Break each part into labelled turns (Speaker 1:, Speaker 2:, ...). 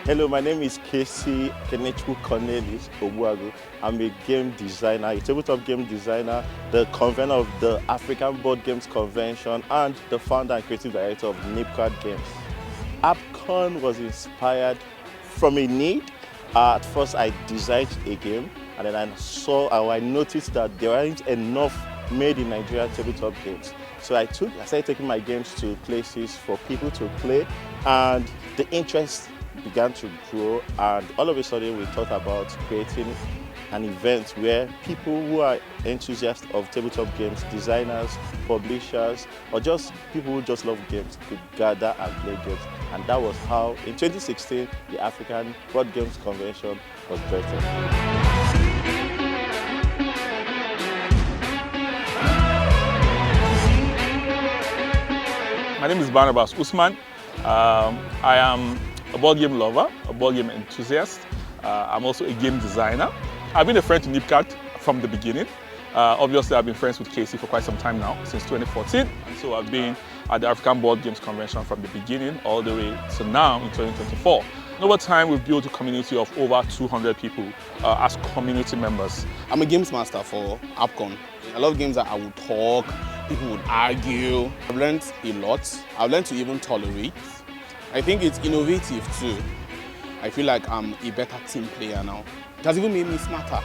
Speaker 1: Hello, my name is Casey Kenechukwu Cornelis Obuagu. I'm a game designer, a tabletop game designer, the convener of the African Boardgames Convention, and the founder and creative director of NIPCAD Games. AppCon was inspired from a need. At first, I designed a game, and then I noticed that there aren't enough made in Nigeria tabletop games. So I started taking my games to places for people to play, and the interest began to grow, and all of a sudden we thought about creating an event where people who are enthusiasts of tabletop games, designers, publishers, or just people who just love games could gather and play games. And that was how, in 2016, the African Boardgames Convention was birthed.
Speaker 2: My name is Barnabas Usman. I am a board game lover, a board game enthusiast. I'm also a game designer. I've been a friend to NIPCAD from the beginning. Obviously, I've been friends with Casey for quite some time now, since 2014. And so I've been at the African Boardgames Convention from the beginning all the way to now in 2024. And over time, we've built a community of over 200 people as community members.
Speaker 3: I'm a games master for AppCon. I love games that I would talk, people would argue. I've learned a lot. I've learned to even tolerate. I think it's innovative too. I feel like I'm a better team player now. It has even made me smarter.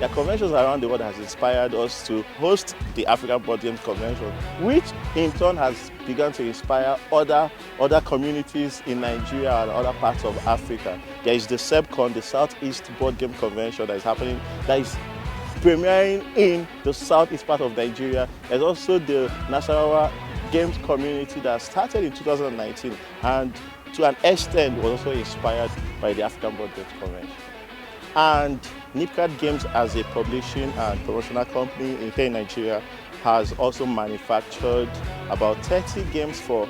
Speaker 1: The conventions around the world has inspired us to host the African Boardgames Convention, which in turn has begun to inspire other communities in Nigeria and other parts of Africa. There is the SEBCON, the Southeast Board Game Convention that is happening, that is premiering in the southeast part of Nigeria. There's also the National Games community that started in 2019 and to an extent was also inspired by the African Boardgames Convention. And NIPCAD Games, as a publishing and promotional company here in Nigeria, has also manufactured about 30 games for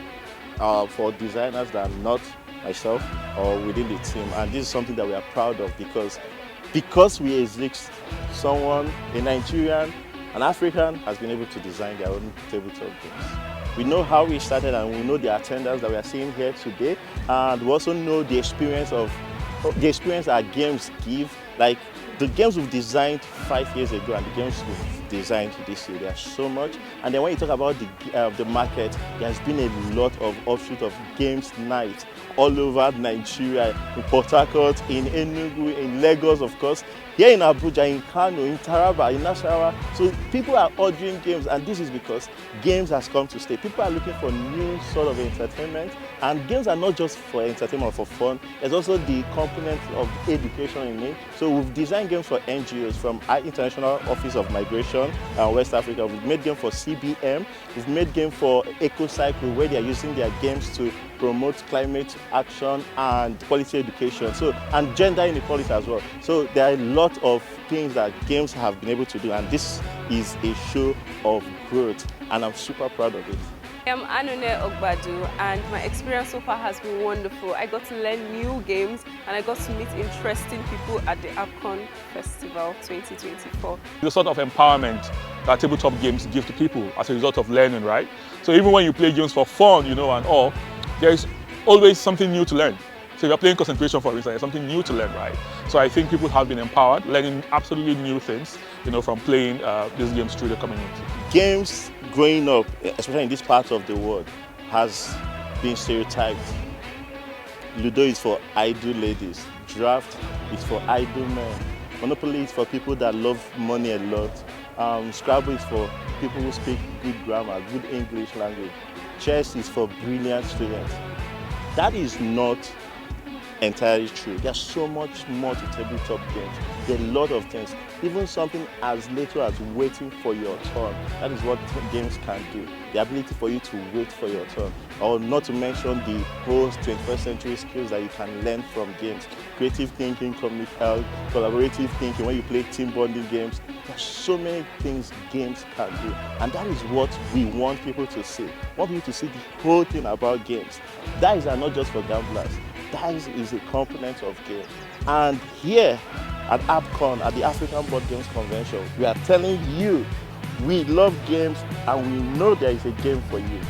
Speaker 1: designers that are not myself or within the team. And this is something that we are proud of because we exist. Someone, a Nigerian, an African, has been able to design their own tabletop games. We know how we started, and we know the attendance that we are seeing here today, and we also know the experience our games give. Like the games we've designed 5 years ago and the games we've designed this year, there's so much. And then when you talk about the market, there's been a lot of offshoot of games night all over Nigeria, in Port Harcourt, in Enugu, in Lagos, of course, here in Abuja, in Kano, in Taraba, in Nasarawa. So people are ordering games, and this is because games has come to stay. People are looking for new sort of entertainment, and games are not just for entertainment or for fun. There's also the component of education in it. So we've designed games for NGOs, from International Office of Migration, West Africa. We've made games for CBM. We've made games for EcoCycle, where they're using their games to promote climate action and quality education, and gender inequality as well. So there are a lot of things that games have been able to do, and this is a show of growth, and I'm super proud of it.
Speaker 4: I'm Anune Ogbadu, and my experience so far has been wonderful. I got to learn new games, and I got to meet interesting people at the AppCon Festival 2024.
Speaker 2: The sort of empowerment that tabletop games give to people as a result of learning, right? So even when you play games for fun, and all, there is always something new to learn. So if you're playing concentration, for instance, there's something new to learn, right? So I think people have been empowered, learning absolutely new things, from playing these games through the community.
Speaker 1: Games growing up, especially in this part of the world, has been stereotyped. Ludo is for idle ladies. Draft is for idle men. Monopoly is for people that love money a lot. Scrabble is for people who speak good grammar, good English language. Chess is for brilliant students. That is not entirely true. There's so much more to tabletop games. There are a lot of things. Even something as little as waiting for your turn. That is what games can do. The ability for you to wait for your turn. Or not to mention the whole 21st century skills that you can learn from games. Creative thinking, collaborative thinking, when you play team bonding games. There's so many things games can do. And that is what we want people to see. We want people to see the whole thing about games. That is not just for gamblers. That is a component of game. And here at AppCon, at the African Boardgames Convention, we are telling you we love games and we know there is a game for you.